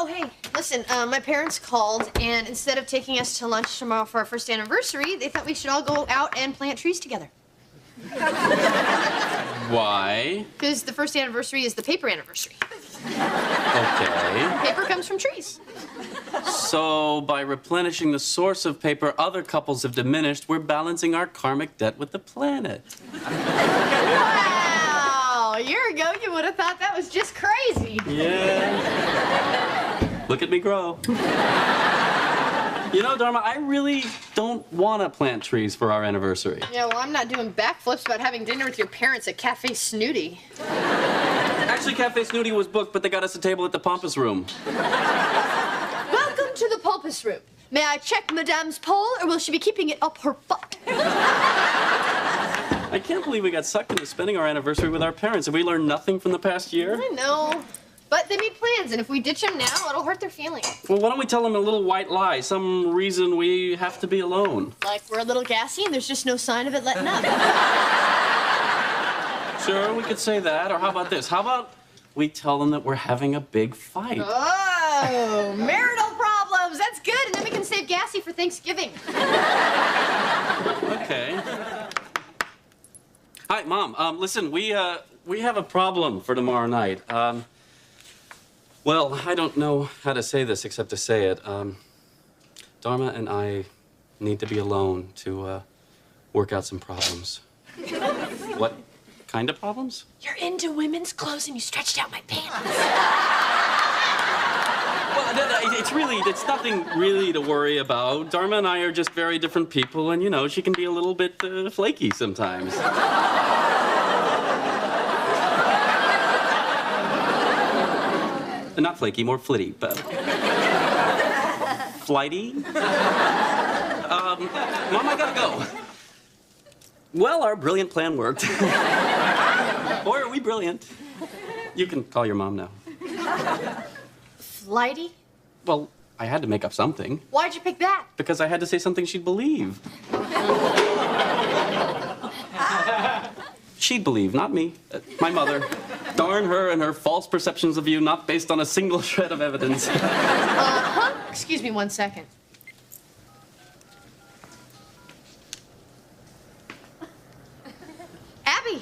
Oh, hey, listen, my parents called, and instead of taking us to lunch tomorrow for our first anniversary, they thought we should all go out and plant trees together. Why? Because the first anniversary is the paper anniversary. Okay. Paper comes from trees. So, by replenishing the source of paper other couples have diminished, we're balancing our karmic debt with the planet. Wow! A year ago, you would have thought that was just crazy. Yeah. Look at me grow. You know, Dharma, I really don't want to plant trees for our anniversary. Yeah, well, I'm not doing backflips about having dinner with your parents at Cafe Snooty. Actually, Cafe Snooty was booked, but they got us a table at the Pompous Room. Welcome to the Pompous Room. May I check Madame's pole, or will she be keeping it up her butt? I can't believe we got sucked into spending our anniversary with our parents. Have we learned nothing from the past year? I know. But they made plans, and if we ditch them now, it'll hurt their feelings. Well, why don't we tell them a little white lie, some reason we have to be alone? Like we're a little gassy and there's just no sign of it letting up. Sure, we could say that. Or how about this? How about we tell them that we're having a big fight? Oh, marital problems. That's good, and then we can save gassy for Thanksgiving. Okay. Hi, Mom. Listen, we have a problem for tomorrow night. Well, I don't know how to say this except to say it. Dharma and I need to be alone to work out some problems. What kind of problems? You're into women's clothes and you stretched out my pants. Well, it's nothing really to worry about. Dharma and I are just very different people, and, you know, she can be a little bit flaky sometimes. Not flaky, more flitty, but... Flighty? Mom, I gotta go. Well, our brilliant plan worked. Boy, are we brilliant. You can call your mom now. Flighty? Well, I had to make up something. Why'd you pick that? Because I had to say something she'd believe. She'd believe, not me. My mother. Darn her and her false perceptions of you, not based on a single shred of evidence. Excuse me 1 second. Abby!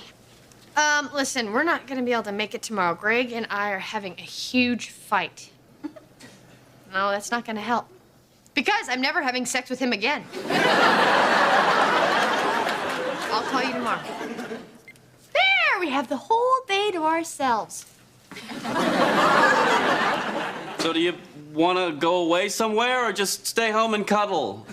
Listen, we're not gonna be able to make it tomorrow. Greg and I are having a huge fight. No, that's not gonna help. Because I'm never having sex with him again. I'll call you tomorrow. There, we have the whole day to ourselves. So do you want to go away somewhere or just stay home and cuddle?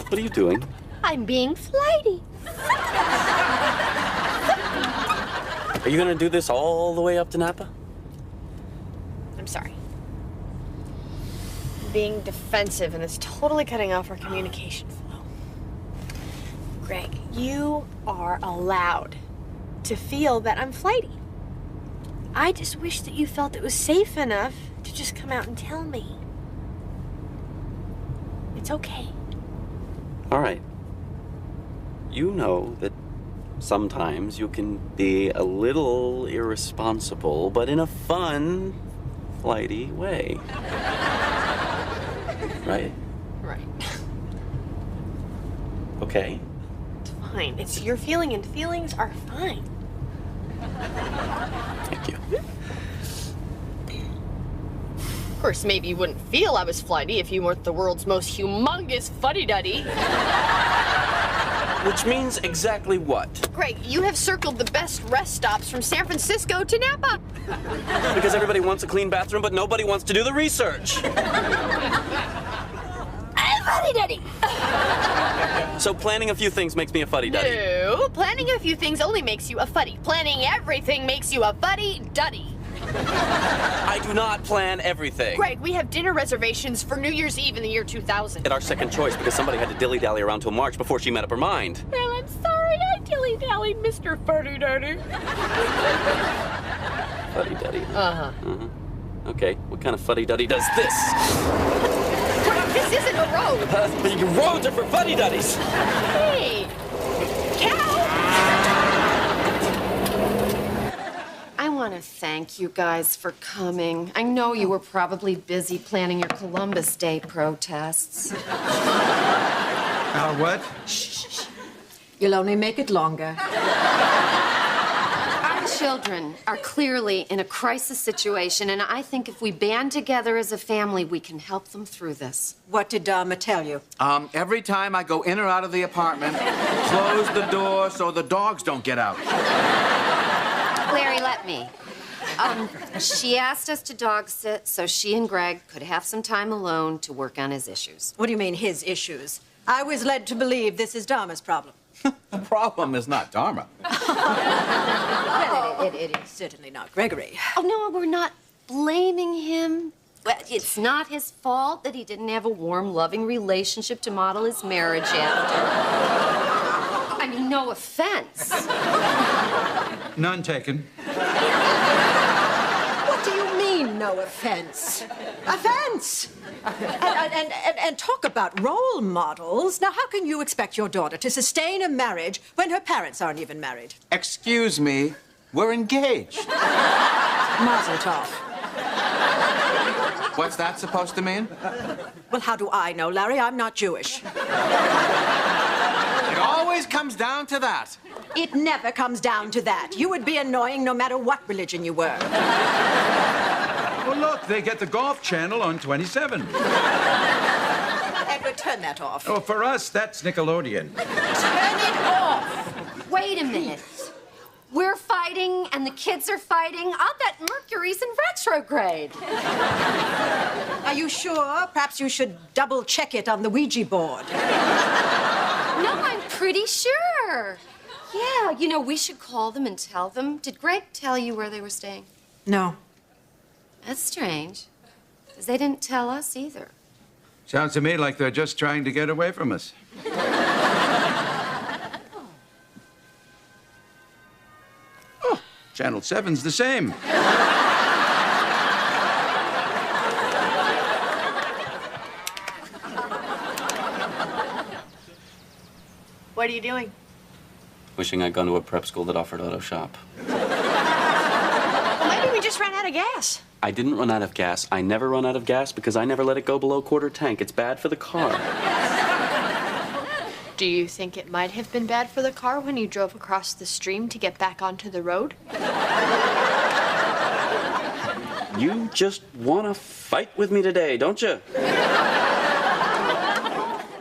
What are you doing? I'm being flighty. Are you gonna do this all the way up to Napa? I'm sorry. I'm being defensive, and it's totally cutting off our communication flow. Greg, you are allowed to feel that I'm flighty. I just wish that you felt it was safe enough to just come out and tell me. It's okay. All right. You know that sometimes you can be a little irresponsible, but in a fun, flighty way. Right? Right. Okay. It's fine. It's your feeling, and feelings are fine. Thank you. Of course, maybe you wouldn't feel I was flighty if you weren't the world's most humongous fuddy-duddy. Which means exactly what? Greg, you have circled the best rest stops from San Francisco to Napa. Because everybody wants a clean bathroom, but nobody wants to do the research. Fuddy-duddy. So planning a few things makes me a fuddy-duddy. No, planning a few things only makes you a fuddy. Planning everything makes you a fuddy-duddy. I do not plan everything. Greg, we have dinner reservations for New Year's Eve in the year 2000. At our second choice because somebody had to dilly-dally around till March before she made up her mind. Well, I'm sorry I dilly-dallied, Mr. Fuddy-Duddy. Fuddy-duddy. Uh-huh. Okay, what kind of fuddy-duddy does this? Greg, this isn't a road. Roads are for fuddy-duddies. Hey, cow! I want to thank you guys for coming. I know you were probably busy planning your Columbus Day protests. What? You'll only make it longer. Our children are clearly in a crisis situation, and I think if we band together as a family, we can help them through this. What did Dharma tell you? Every time I go in or out of the apartment, close the door so the dogs don't get out. Larry, let me. She asked us to dog sit so she and Greg could have some time alone to work on his issues. What do you mean, his issues? I was led to believe this is Dharma's problem. The problem is not Dharma. Well, it is certainly not Gregory. Oh, no, we're not blaming him. Well, it's not his fault that he didn't have a warm, loving relationship to model his marriage after. I mean, no offense. None taken. What do you mean, no offense? Offense! And talk about role models. Now, how can you expect your daughter to sustain a marriage when her parents aren't even married? Excuse me, we're engaged. Mazel tov. What's that supposed to mean? Well, how do I know, Larry? I'm not Jewish. It always comes down to that. It never comes down to that. You would be annoying no matter what religion you were. Well, look, they get the Golf Channel on 27. Edward, turn that off. Oh, for us, that's Nickelodeon. Turn it off! Wait a minute. We're fighting and the kids are fighting. I'll bet Mercury's in retrograde. Are you sure? Perhaps you should double-check it on the Ouija board. No, I'm pretty sure. Yeah, you know, we should call them and tell them. Did Greg tell you where they were staying? No. That's strange, because they didn't tell us either. Sounds to me like they're just trying to get away from us. Oh, Channel 7's the same. What are you doing? Wishing I'd gone to a prep school that offered auto shop. Well, maybe we just ran out of gas. I didn't run out of gas. I never run out of gas because I never let it go below quarter tank. It's bad for the car. Do you think it might have been bad for the car when you drove across the stream to get back onto the road? You just want to fight with me today, don't you?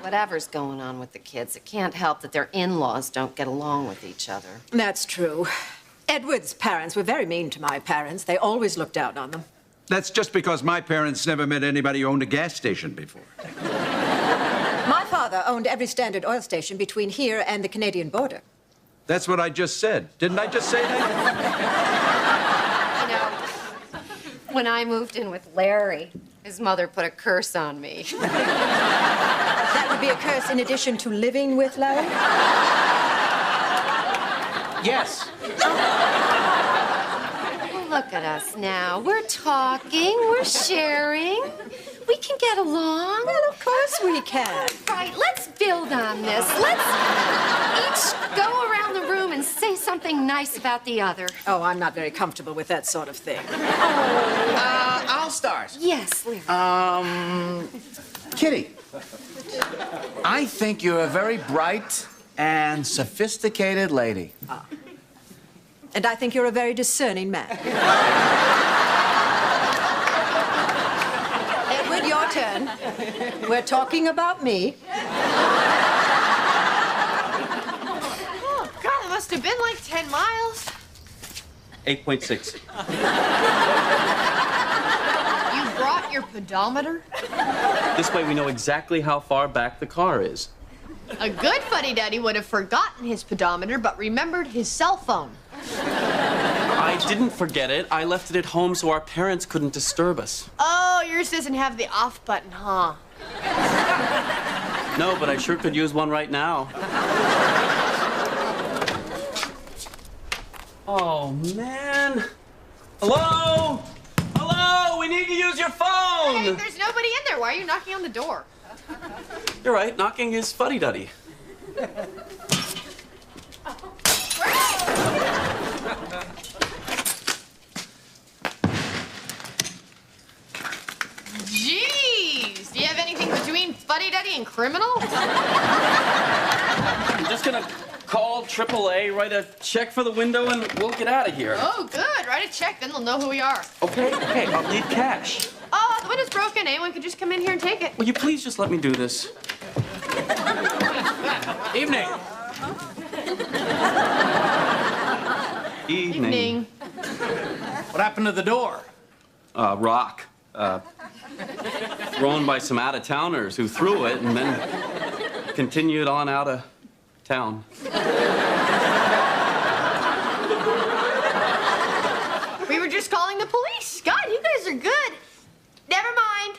Whatever's going on with the kids, it can't help that their in-laws don't get along with each other. That's true. Edward's parents were very mean to my parents. They always looked down on them. That's just because my parents never met anybody who owned a gas station before. My father owned every Standard oil station between here and the Canadian border. That's what I just said. Didn't I just say that? You know, when I moved in with Larry, his mother put a curse on me. That would be a curse in addition to living with Larry? Yes. Oh, look at us now. We're talking, we're sharing. We can get along. Well, of course we can. Right, let's build on this. Let's each go around the room and say something nice about the other. Oh, I'm not very comfortable with that sort of thing. I'll start. Yes, Larry. Kitty, I think you're a very bright and sophisticated lady. And I think you're a very discerning man. Edward, your turn. We're talking about me. Oh, God, it must have been like 10 miles. 8.6. You brought your pedometer? This way we know exactly how far back the car is. A good fuddy-duddy would have forgotten his pedometer but remembered his cell phone. I I didn't forget it. I left it at home so our parents couldn't disturb us. Oh, yours doesn't have the off button, huh? No, but I sure could use one right now. Oh, man. Hello? Hello? We need to use your phone. Hey, there's nobody in there. Why are you knocking on the door? You're right. Knocking is fuddy-duddy. Jeez, do you have anything between fuddy-duddy and criminal? I'm just gonna call AAA, write a check for the window, and we'll get out of here. Oh, good. Write a check, then they'll know who we are. Okay, I'll need cash. Oh, the window's broken. Anyone could just come in here and take it. Will you please just let me do this? Evening. Evening. What happened to the door? Rock. Thrown by some out-of-towners who threw it and then continued on out of town. We were just calling the police. God, you guys are good. Never mind.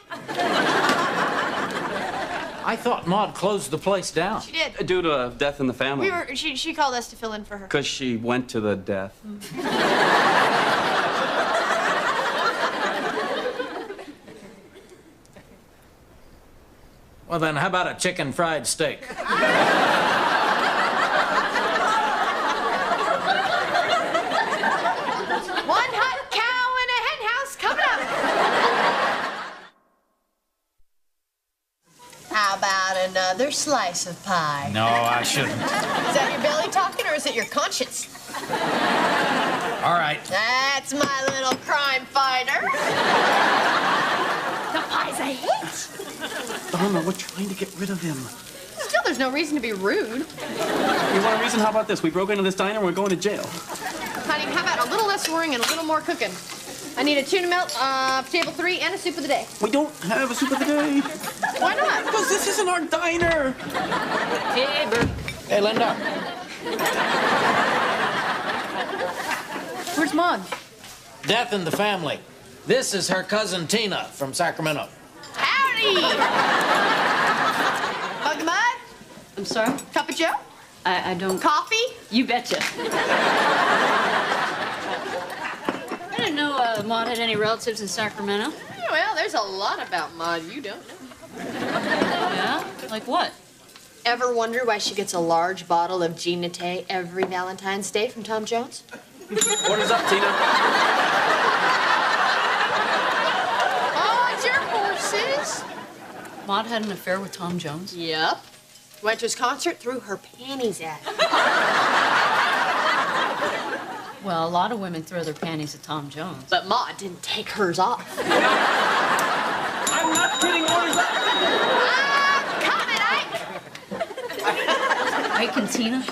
I thought Maud closed the place down. She did. Due to a death in the family. She called us to fill in for her. Because she went to the death. Well, then, how about a chicken fried steak? One hot cow in a hen house coming up. How about another slice of pie? No, I shouldn't. Is that your belly talking or is it your conscience? All right. That's my little crime fighter. The pie's a hit. Dharma, we're trying to get rid of him. Still, there's no reason to be rude. You want a reason? How about this? We broke into this diner and we're going to jail. Honey, how about a little less swearing and a little more cooking? I need a tuna melt for table 3 and a soup of the day. We don't have a soup of the day. Why not? Because this isn't our diner. Hey, Bert. Hey, Linda. Where's Maud? Death in the family. This is her cousin Tina from Sacramento. Howdy! Mug of mud? I'm sorry? Cup of joe? I don't... Coffee? You betcha. I didn't know Maud had any relatives in Sacramento. Well, there's a lot about Maud you don't know. Yeah? Like what? Ever wonder why she gets a large bottle of Ginate every Valentine's Day from Tom Jones? Order's up, Tina. Oh, it's your horses. Maud had an affair with Tom Jones? Yep. Went to his concert, threw her panties at him. Well, a lot of women throw their panties at Tom Jones. But Maud didn't take hers off. I'm not kidding. Order's up. Ike and Tina?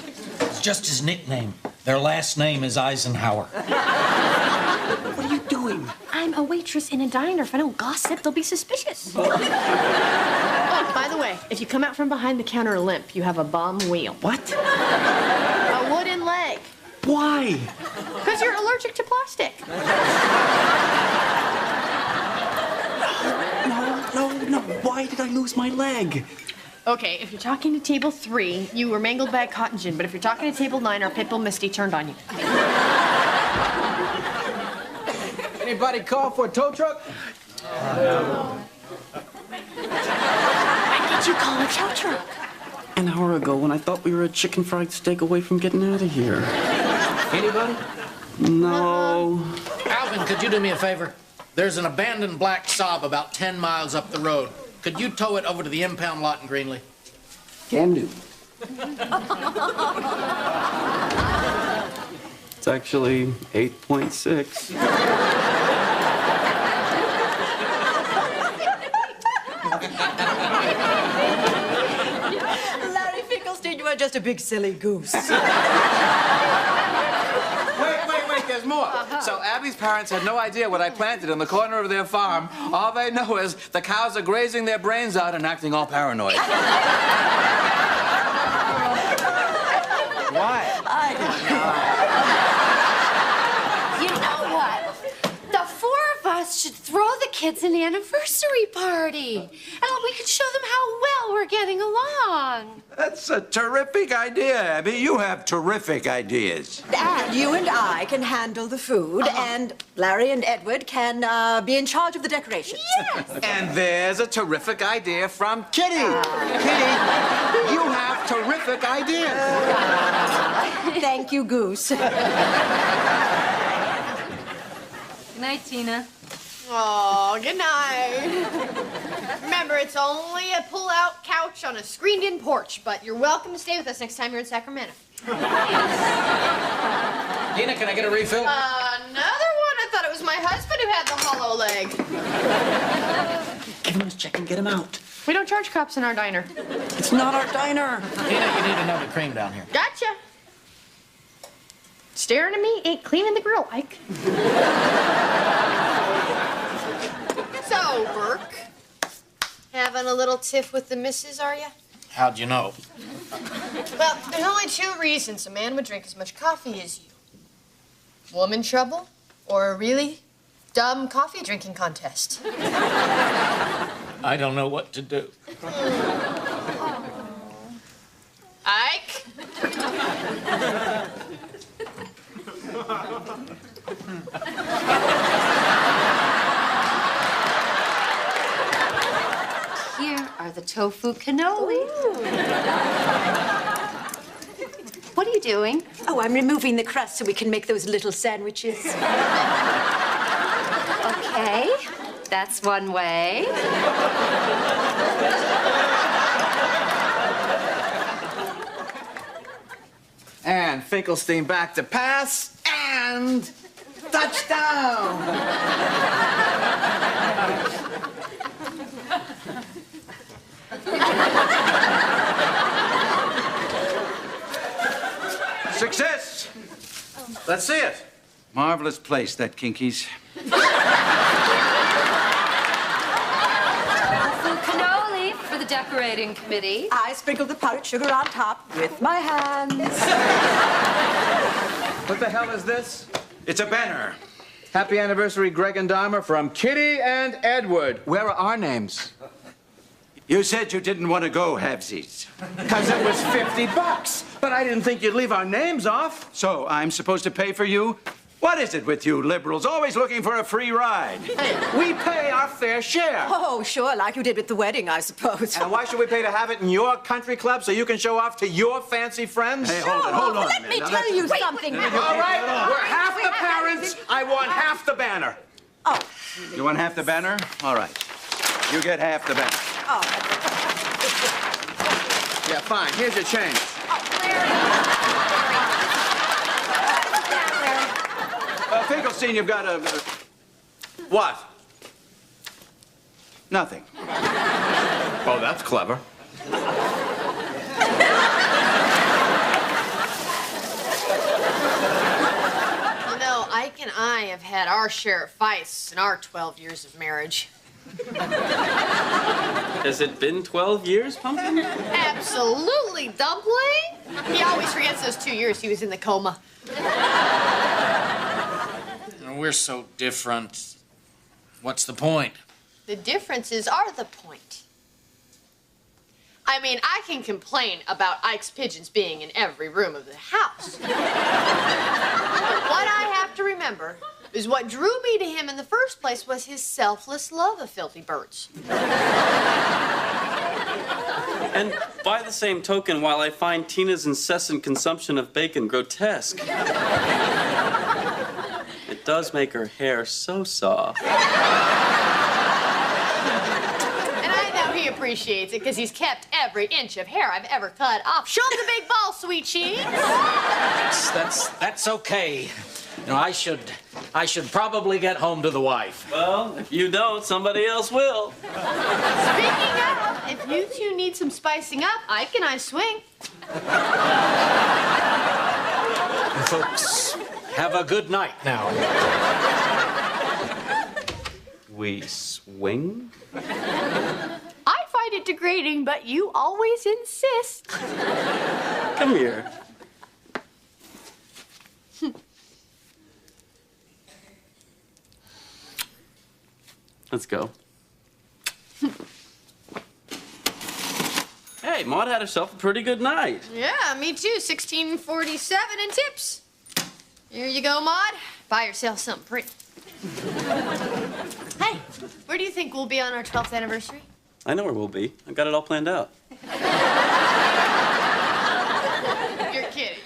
It's just his nickname. Their last name is Eisenhower. What are you doing? I'm a waitress in a diner. If I don't gossip, they'll be suspicious. Oh, by the way, if you come out from behind the counter limp, you have a bum wheel. What? A wooden leg. Why? Because you're allergic to plastic. No. Why did I lose my leg? Okay, if you're talking to table 3, you were mangled by a cotton gin. But if you're talking to table 9, our pitbull Misty turned on you. Anybody call for a tow truck? Why did you call a tow truck? An hour ago when I thought we were a chicken fried steak away from getting out of here. Anybody? No. Alvin, could you do me a favor? There's an abandoned black Saab about 10 miles up the road. Could you tow it over to the impound lot in Greenlee? Can do. It's actually 8.6. Larry Finkelstein, you are just a big silly goose. Wait, there's more. So Abby's parents had no idea what I planted in the corner of their farm. All they know is the cows are grazing their brains out and acting all paranoid. Why? I don't know. kids an anniversary party. And we could show them how well we're getting along. That's a terrific idea, Abby. You have terrific ideas. And you and I can handle the food, and Larry and Edward can be in charge of the decorations. Yes! And there's a terrific idea from Kitty. Kitty, you have terrific ideas. Thank you, Goose. Good night, Tina. Oh, good night. Remember, it's only a pull-out couch on a screened-in porch, but you're welcome to stay with us next time you're in Sacramento. Tina, can I get a refill? Another one? I thought it was my husband who had the hollow leg. Give him his check and get him out. We don't charge cops in our diner. It's not our diner. Tina, you need another cream down here. Gotcha. Staring at me ain't cleaning the grill, Ike. So, Burke, having a little tiff with the missus, are you? How'd you know? Well, there's only two reasons a man would drink as much coffee as you. Woman trouble, or a really dumb coffee drinking contest. I don't know what to do. Ike? Here are the tofu cannoli. What are you doing? Oh, I'm removing the crust so we can make those little sandwiches. Okay, that's one way. And Finkelstein back to pass, and touchdown! Success! Let's see it. Marvelous place, that Kinky's. Tofu cannoli for the decorating committee. I sprinkled the powdered sugar on top with my hands. What the hell is this? It's a banner. Happy anniversary, Greg and Dharma, from Kitty and Edward. Where are our names? You said you didn't want to go, halvesies. Because it was $50. But I didn't think you'd leave our names off. So I'm supposed to pay for you? What is it with you liberals, always looking for a free ride? We pay our fair share. Oh, sure, like you did with the wedding, I suppose. And why should we pay to have it in your country club so you can show off to your fancy friends? Hey, hold on a Let me minute. Now, tell you something. All right, we're half the parents. I want half the banner. Oh, You want half the banner? All right. You get half the banner. Yeah, fine. Here's your change. Finkelstein, you've got a... What? Nothing. Oh, that's clever. You know, Ike and I have had our share of fights in our 12 years of marriage. Has it been 12 years, Pumpkin? Absolutely, Dumpling. He always forgets those 2 years he was in the coma. We're so different. What's the point? The differences are the point. I mean, I can complain about Ike's pigeons being in every room of the house. But what I have to remember is what drew me to him in the first place was his selfless love of filthy birds. And by the same token, while I find Tina's incessant consumption of bacon grotesque, it does make her hair so soft. And I know he appreciates it because he's kept every inch of hair I've ever cut off. Show him the big ball, sweet cheeks. That's okay. You know, I should probably get home to the wife. Well, if you don't, somebody else will. Speaking of, if you two need some spicing up, Ike and I swing. Folks, have a good night now. We swing? I find it degrading, but you always insist. Come here. Let's go. Hey, Maud had herself a pretty good night. Yeah, me too. 1647 and tips. Here you go, Maud. Buy yourself something pretty. Hey, where do you think we'll be on our 12th anniversary? I know where we'll be. I've got it all planned out. You're kidding.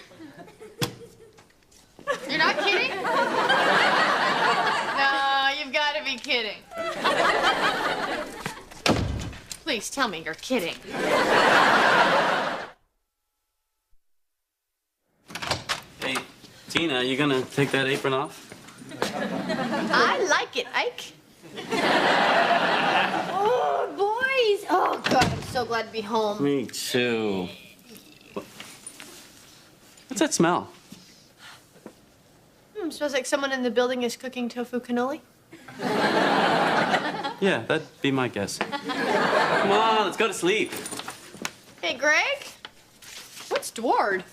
You're not kidding? No, you've got to be kidding. Please tell me you're kidding. Hey, Tina, you gonna take that apron off? I like it, Ike. Oh, boys. Oh, God, I'm so glad to be home. Me too. What's that smell? Smells like someone in the building is cooking tofu cannoli. Yeah, that'd be my guess. Come on, let's go to sleep. Hey, Greg. What's Dward?